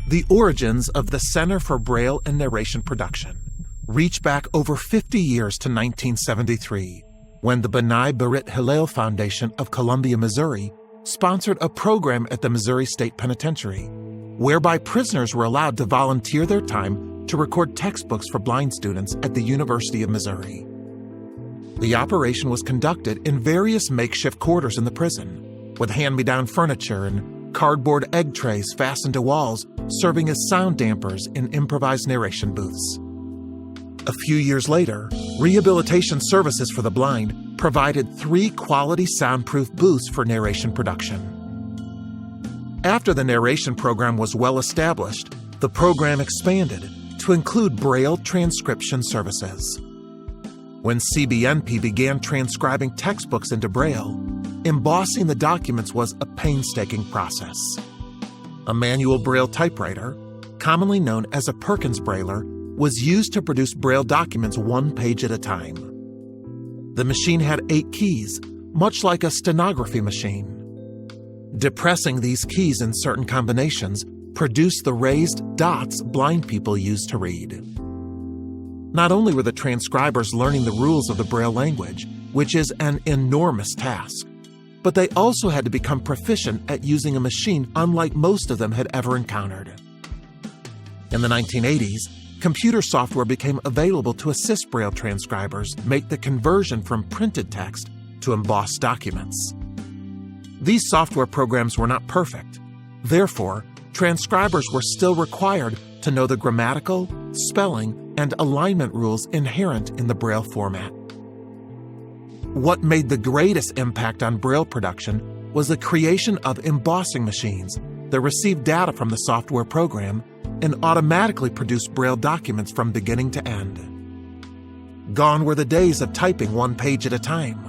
The origins of the Center for Braille and Narration Production reach back over 50 years to 1973, when the B'nai B'rith Hillel Foundation of Columbia, Missouri, sponsored a program at the Missouri State Penitentiary, whereby prisoners were allowed to volunteer their time to record textbooks for blind students at the University of Missouri. The operation was conducted in various makeshift quarters in the prison, with hand-me-down furniture and cardboard egg trays fastened to walls serving as sound dampers in improvised narration booths. A few years later, Rehabilitation Services for the Blind provided 3 quality soundproof booths for narration production. After the narration program was well established, the program expanded to include Braille transcription services. When CBNP began transcribing textbooks into Braille, embossing the documents was a painstaking process. A manual Braille typewriter, commonly known as a Perkins Brailler, was used to produce Braille documents 1 page at a time. The machine had 8 keys, much like a stenography machine. Depressing these keys in certain combinations produced the raised dots blind people used to read. Not only were the transcribers learning the rules of the Braille language, which is an enormous task, but they also had to become proficient at using a machine unlike most of them had ever encountered. In the 1980s, computer software became available to assist Braille transcribers make the conversion from printed text to embossed documents. These software programs were not perfect. Therefore, transcribers were still required to know the grammatical, spelling, and alignment rules inherent in the Braille format. What made the greatest impact on Braille production was the creation of embossing machines that received data from the software program and automatically produced Braille documents from beginning to end. Gone were the days of typing 1 page at a time.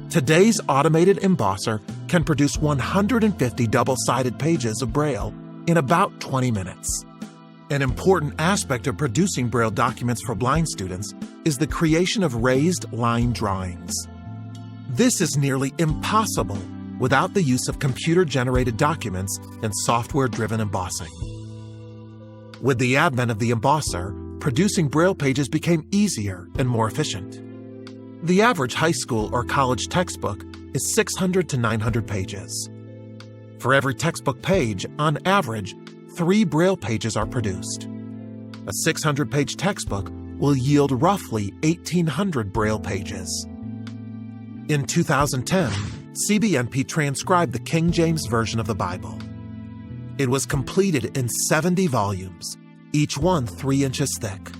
Today's automated embosser can produce 150 double-sided pages of Braille in about 20 minutes. An important aspect of producing Braille documents for blind students is the creation of raised line drawings. This is nearly impossible without the use of computer-generated documents and software-driven embossing. With the advent of the embosser, producing Braille pages became easier and more efficient. The average high school or college textbook is 600 to 900 pages. For every textbook page, on average, 3 Braille pages are produced. A 600-page textbook will yield roughly 1,800 Braille pages. In 2010, CBNP transcribed the King James Version of the Bible. It was completed in 70 volumes, each one 3 inches thick.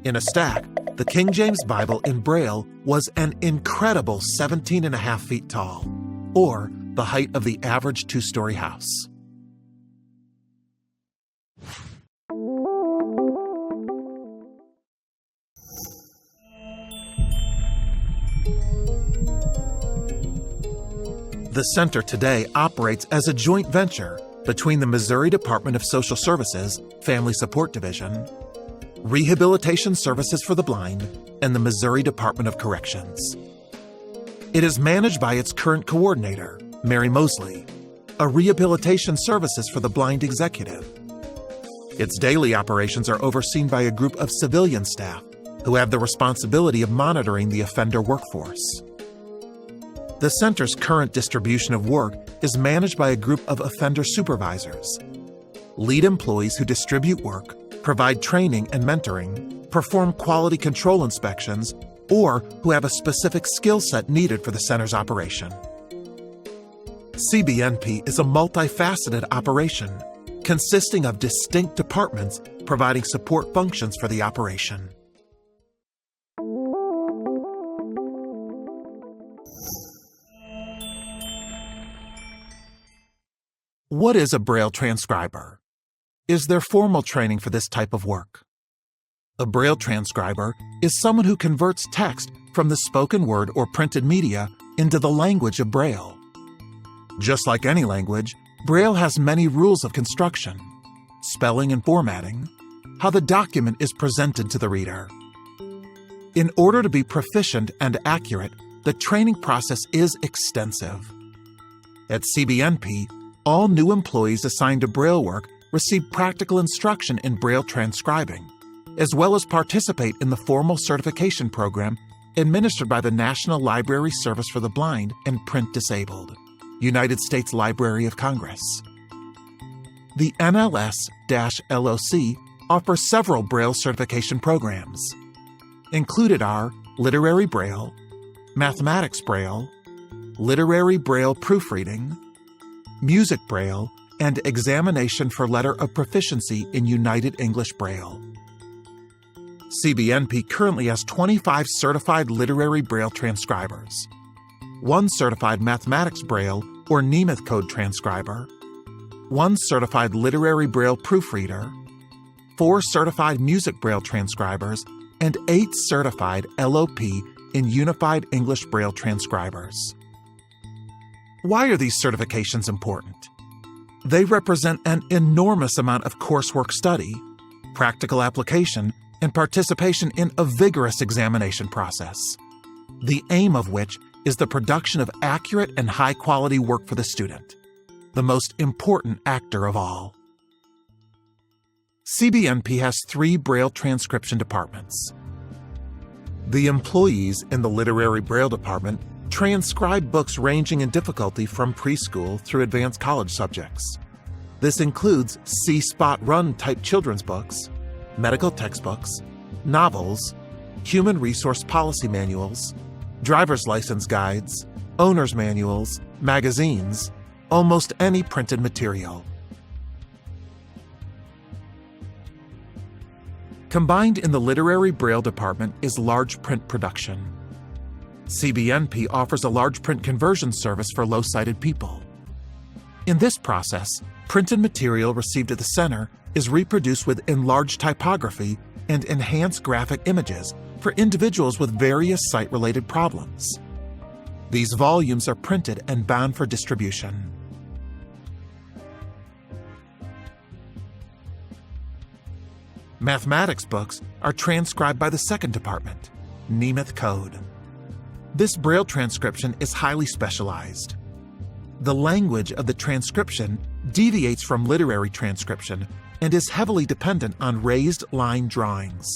In a stack, the King James Bible in Braille was an incredible 17.5 feet tall, or the height of the average 2-story house. The center today operates as a joint venture between the Missouri Department of Social Services, Family Support Division, Rehabilitation Services for the Blind, and the Missouri Department of Corrections. It is managed by its current coordinator, Mary Mosley, a Rehabilitation Services for the Blind executive. Its daily operations are overseen by a group of civilian staff who have the responsibility of monitoring the offender workforce. The center's current distribution of work is managed by a group of offender supervisors, lead employees who distribute work, provide training and mentoring, perform quality control inspections, or who have a specific skill set needed for the center's operation. CBNP is a multifaceted operation consisting of distinct departments providing support functions for the operation. What is a Braille transcriber? Is there formal training for this type of work? A Braille transcriber is someone who converts text from the spoken word or printed media into the language of Braille. Just like any language, Braille has many rules of construction, spelling and formatting, how the document is presented to the reader. In order to be proficient and accurate, the training process is extensive. At CBNP, all new employees assigned to Braille work receive practical instruction in Braille transcribing, as well as participate in the formal certification program administered by the National Library Service for the Blind and Print Disabled, United States Library of Congress. The NLS-LOC offers several Braille certification programs. Included are Literary Braille, Mathematics Braille, Literary Braille Proofreading, Music Braille, and Examination for Letter of Proficiency in United English Braille. CBNP currently has 25 certified Literary Braille transcribers, 1 certified Mathematics Braille or Nemeth code transcriber, 1 certified Literary Braille proofreader, 4 certified Music Braille transcribers, and 8 certified LOP in Unified English Braille transcribers. Why are these certifications important? They represent an enormous amount of coursework study, practical application, and participation in a vigorous examination process, the aim of which is the production of accurate and high-quality work for the student, the most important actor of all. CBNP has 3 Braille transcription departments. The employees in the Literary Braille department transcribe books ranging in difficulty from preschool through advanced college subjects. This includes C-Spot Run type children's books, medical textbooks, novels, human resource policy manuals, driver's license guides, owner's manuals, magazines, almost any printed material. Combined in the Literary Braille department is large print production. CBNP offers a large print conversion service for low-sighted people. In this process, printed material received at the center is reproduced with enlarged typography and enhanced graphic images for individuals with various sight-related problems. These volumes are printed and bound for distribution. Mathematics books are transcribed by the second department, Nemeth code. This Braille transcription is highly specialized. The language of the transcription deviates from literary transcription and is heavily dependent on raised line drawings.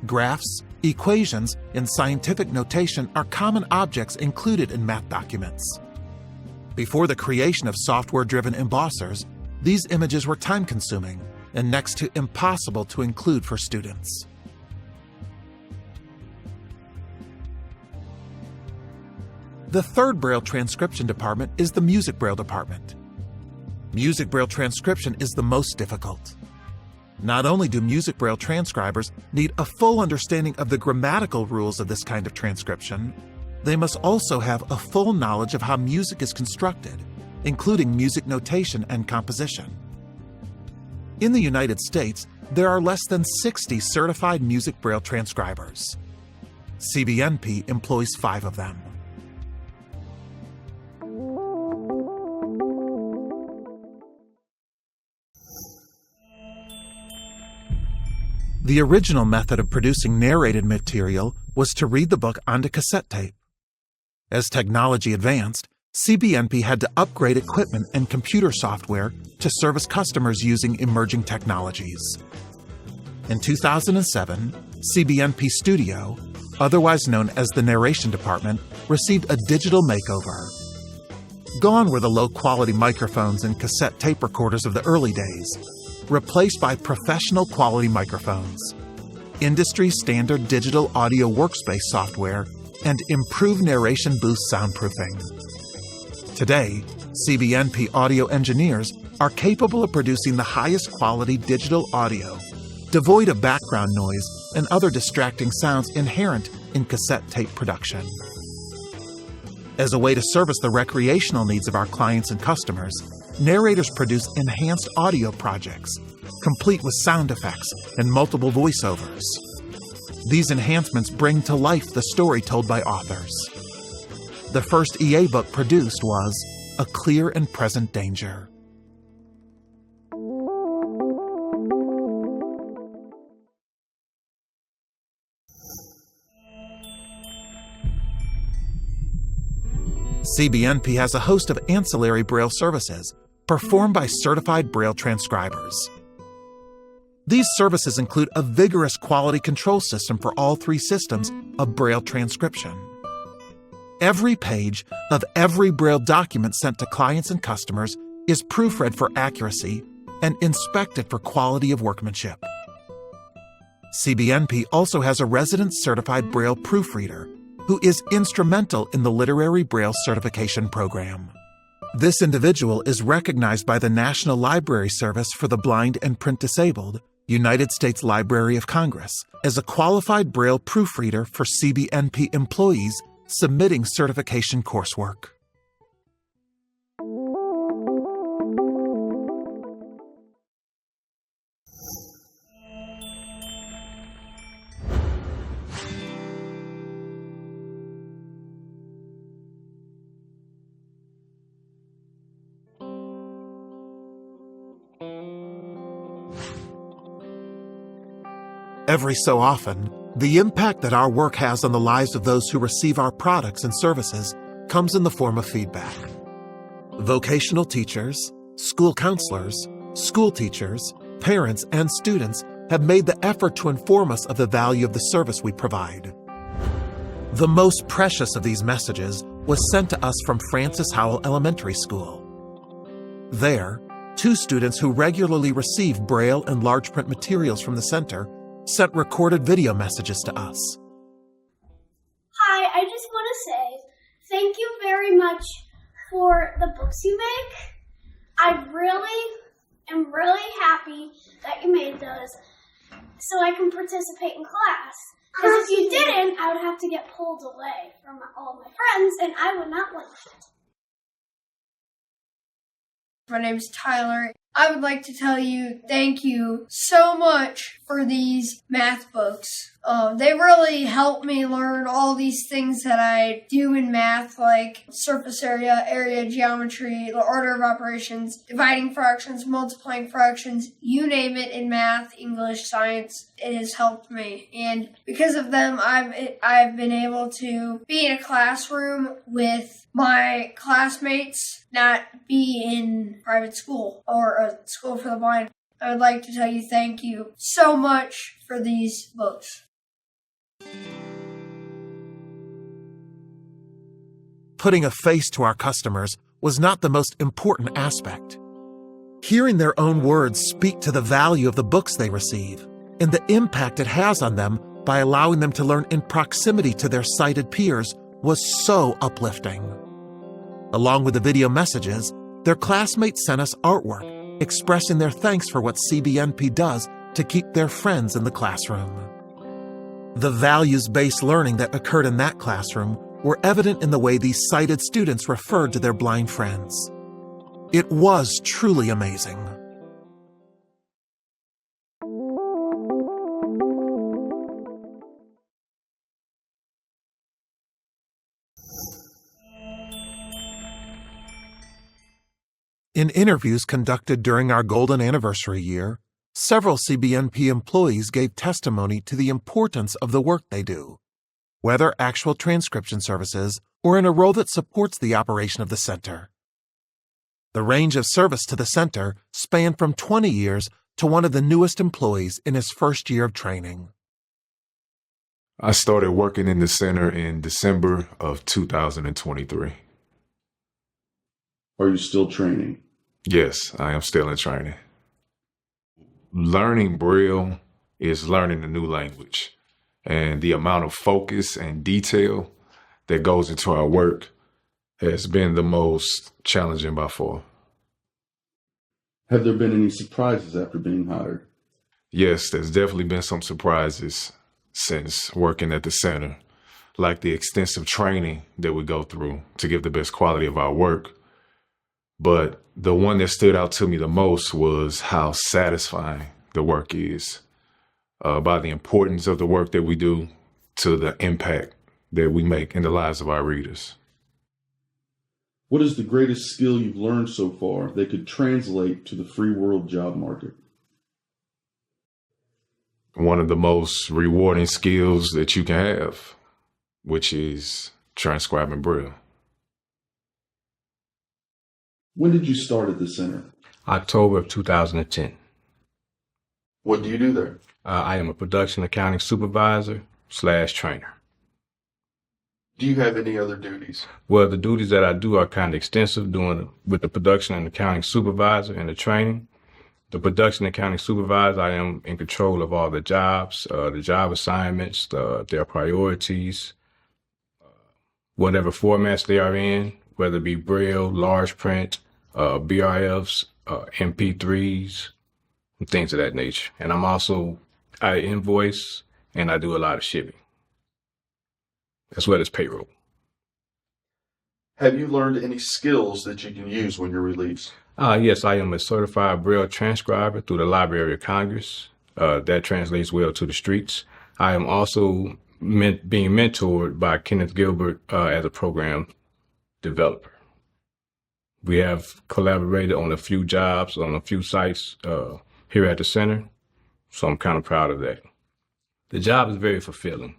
Graphs, equations, and scientific notation are common objects included in math documents. Before the creation of software-driven embossers, these images were time-consuming and next to impossible to include for students. The third Braille transcription department is the Music Braille department. Music Braille transcription is the most difficult. Not only do Music Braille transcribers need a full understanding of the grammatical rules of this kind of transcription, they must also have a full knowledge of how music is constructed, including music notation and composition. In the United States, there are less than 60 certified Music Braille transcribers. CBNP employs 5 of them. The original method of producing narrated material was to read the book onto cassette tape. As technology advanced, CBNP had to upgrade equipment and computer software to service customers using emerging technologies. In 2007, CBNP Studio, otherwise known as the Narration Department, received a digital makeover. Gone were the low-quality microphones and cassette tape recorders of the early days, replaced by professional quality microphones, industry-standard digital audio workspace software, and improved narration booth soundproofing. Today, CBNP audio engineers are capable of producing the highest quality digital audio, devoid of background noise and other distracting sounds inherent in cassette tape production. As a way to service the recreational needs of our clients and customers, narrators produce enhanced audio projects, complete with sound effects and multiple voiceovers. These enhancements bring to life the story told by authors. The first EA book produced was A Clear and Present Danger. CBNP has a host of ancillary Braille services, performed by certified Braille transcribers. These services include a vigorous quality control system for all 3 systems of Braille transcription. Every page of every Braille document sent to clients and customers is proofread for accuracy and inspected for quality of workmanship. CBNP also has a resident certified Braille proofreader who is instrumental in the Literary Braille certification program. This individual is recognized by the National Library Service for the Blind and Print Disabled, United States Library of Congress, as a qualified Braille proofreader for CBNP employees submitting certification coursework. Every so often, the impact that our work has on the lives of those who receive our products and services comes in the form of feedback. Vocational teachers, school counselors, school teachers, parents, and students have made the effort to inform us of the value of the service we provide. The most precious of these messages was sent to us from Francis Howell Elementary School. There, 2 students who regularly receive Braille and large print materials from the center sent recorded video messages to us. Hi, I just want to say thank you very much for the books you make. I am really happy that you made those so I can participate in class. Because if you didn't, I would have to get pulled away from all my friends, and I would not like it. My name's Tyler. I would like to tell you thank you so much for these math books. They really helped me learn all these things that I do in math, like surface area, area, geometry, the order of operations, dividing fractions, multiplying fractions, you name it in math, English, science. It has helped me. And because of them, I've been able to be in a classroom with my classmates, not be in private school or a school for the blind. I would like to tell you thank you so much for these books. Putting a face to our customers was not the most important aspect. Hearing their own words speak to the value of the books they receive and the impact it has on them by allowing them to learn in proximity to their sighted peers was so uplifting. Along with the video messages, their classmates sent us artwork expressing their thanks for what CBNP does to keep their friends in the classroom. The values-based learning that occurred in that classroom were evident in the way these sighted students referred to their blind friends. It was truly amazing. In interviews conducted during our Golden Anniversary year, several CBNP employees gave testimony to the importance of the work they do, whether actual transcription services or in a role that supports the operation of the center. The range of service to the center spanned from 20 years to one of the newest employees in his first year of training. I started working in the center in December of 2023. Are you still training? Yes, I am still in training. Learning Braille is learning a new language, and the amount of focus and detail that goes into our work has been the most challenging by far. Have there been any surprises after being hired? Yes, there's definitely been some surprises since working at the center, like the extensive training that we go through to give the best quality of our work. But the one that stood out to me the most was how satisfying the work is, by the importance of the work that we do to the impact that we make in the lives of our readers. What is the greatest skill you've learned so far that could translate to the free world job market? One of the most rewarding skills that you can have, which is transcribing Braille. When did you start at the center? October of 2010. What do you do there? I am a production accounting supervisor / trainer. Do you have any other duties? Well, the duties that I do are kind of extensive, doing with the production and accounting supervisor and the training. The production accounting supervisor, I am in control of all the jobs, the job assignments, their priorities, whatever formats they are in, whether it be Braille, large print, BRFs, MP3s, and things of that nature. And I invoice and I do a lot of shipping, as well as payroll. Have you learned any skills that you can use when you're released? Yes, I am a certified Braille transcriber through the Library of Congress. That translates well to the streets. I am also being mentored by Kenneth Gilbert as a program developer. We have collaborated on a few jobs, on a few sites here at the center, so I'm kind of proud of that. The job is very fulfilling.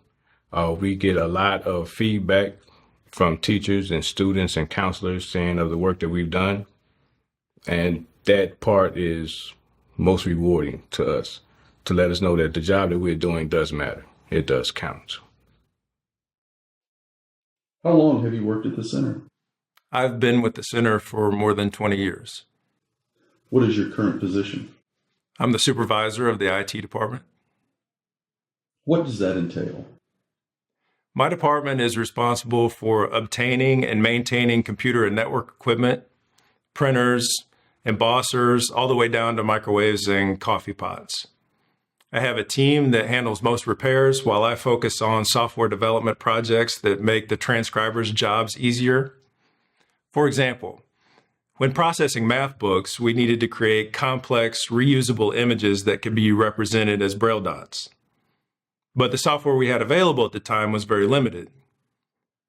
We get a lot of feedback from teachers and students and counselors saying of the work that we've done. And that part is most rewarding to us, to let us know that the job that we're doing does matter. It does count. How long have you worked at the center? I've been with the center for more than 20 years. What is your current position? I'm the supervisor of the IT department. What does that entail? My department is responsible for obtaining and maintaining computer and network equipment, printers, embossers, all the way down to microwaves and coffee pots. I have a team that handles most repairs while I focus on software development projects that make the transcribers' jobs easier. For example, when processing math books, we needed to create complex, reusable images that could be represented as Braille dots. But the software we had available at the time was very limited.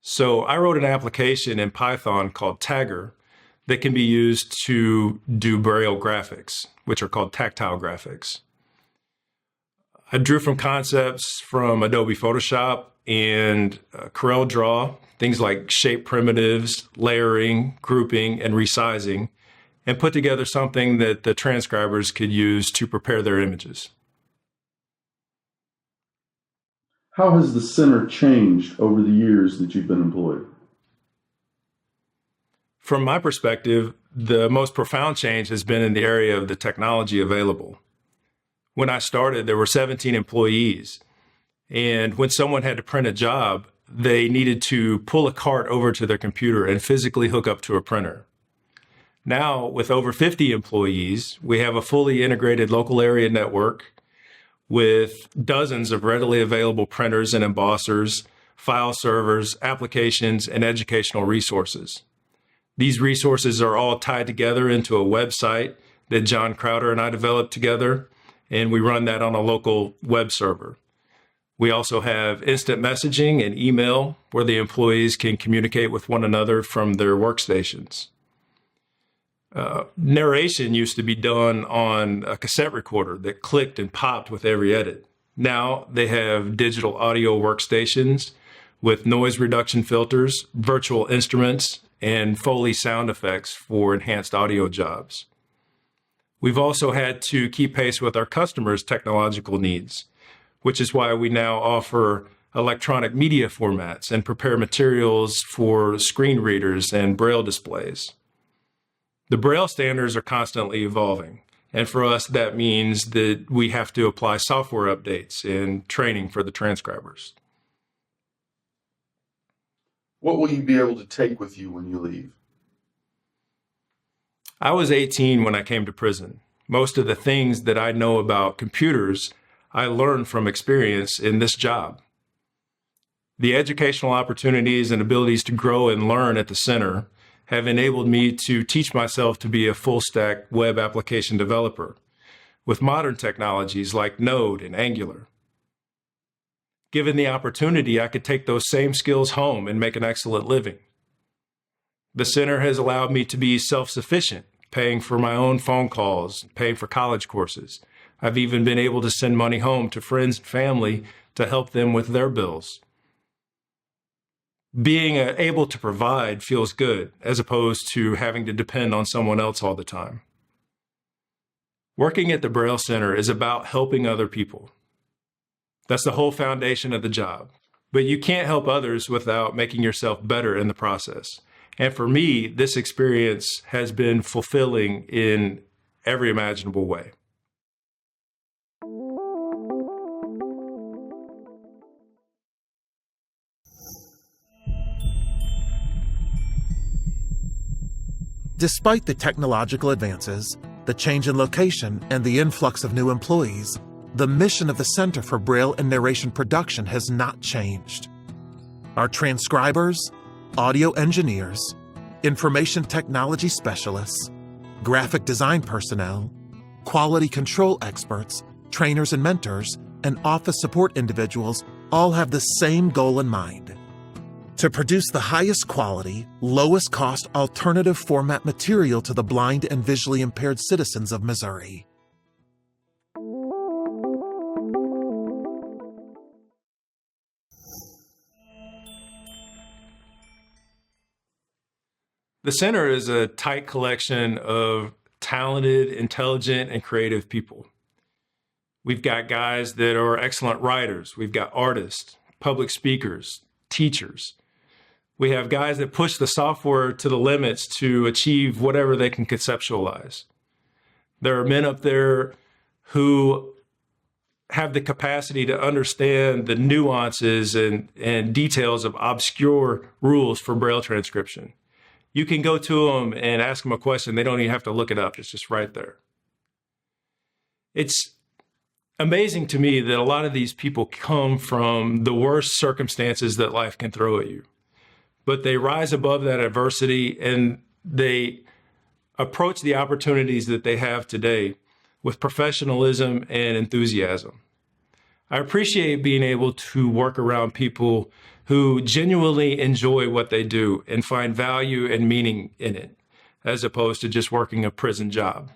So I wrote an application in Python called Tagger that can be used to do Braille graphics, which are called tactile graphics. I drew from concepts from Adobe Photoshop and Corel Draw, things like shape primitives, layering, grouping, and resizing, and put together something that the transcribers could use to prepare their images. How has the center changed over the years that you've been employed? From my perspective, the most profound change has been in the area of the technology available. When I started, there were 17 employees, and when someone had to print a job, they needed to pull a cart over to their computer and physically hook up to a printer. Now, with over 50 employees, we have a fully integrated local area network with dozens of readily available printers and embossers, file servers, applications, and educational resources. These resources are all tied together into a website that John Crowder and I developed together, and we run that on a local web server. We also have instant messaging and email where the employees can communicate with one another from their workstations. Narration used to be done on a cassette recorder that clicked and popped with every edit. Now they have digital audio workstations with noise reduction filters, virtual instruments, and Foley sound effects for enhanced audio jobs. We've also had to keep pace with our customers' technological needs, which is why we now offer electronic media formats and prepare materials for screen readers and Braille displays. The Braille standards are constantly evolving, and for us that means that we have to apply software updates and training for the transcribers. What will you be able to take with you when you leave? I was 18 when I came to prison. Most of the things that I know about computers, I learned from experience in this job. The educational opportunities and abilities to grow and learn at the center have enabled me to teach myself to be a full-stack web application developer with modern technologies like Node and Angular. Given the opportunity, I could take those same skills home and make an excellent living. The center has allowed me to be self-sufficient, paying for my own phone calls, paying for college courses. I've even been able to send money home to friends and family to help them with their bills. being able to provide feels good as opposed to having to depend on someone else all the time. Working at the Braille Center is about helping other people. That's the whole foundation of the job. But you can't help others without making yourself better in the process. And for me, this experience has been fulfilling in every imaginable way. Despite the technological advances, the change in location, and the influx of new employees, the mission of the Center for Braille and Narration Production has not changed. Our transcribers, audio engineers, information technology specialists, graphic design personnel, quality control experts, trainers and mentors, and office support individuals all have the same goal in mind: to produce the highest quality, lowest cost alternative format material to the blind and visually impaired citizens of Missouri. The center is a tight collection of talented, intelligent, and creative people. We've got guys that are excellent writers. We've got artists, public speakers, teachers. We have guys that push the software to the limits to achieve whatever they can conceptualize. There are men up there who have the capacity to understand the nuances and details of obscure rules for Braille transcription. You can go to them and ask them a question. They don't even have to look it up. It's just right there. It's amazing to me that a lot of these people come from the worst circumstances that life can throw at you. But they rise above that adversity and they approach the opportunities that they have today with professionalism and enthusiasm. I appreciate being able to work around people who genuinely enjoy what they do and find value and meaning in it, as opposed to just working a prison job.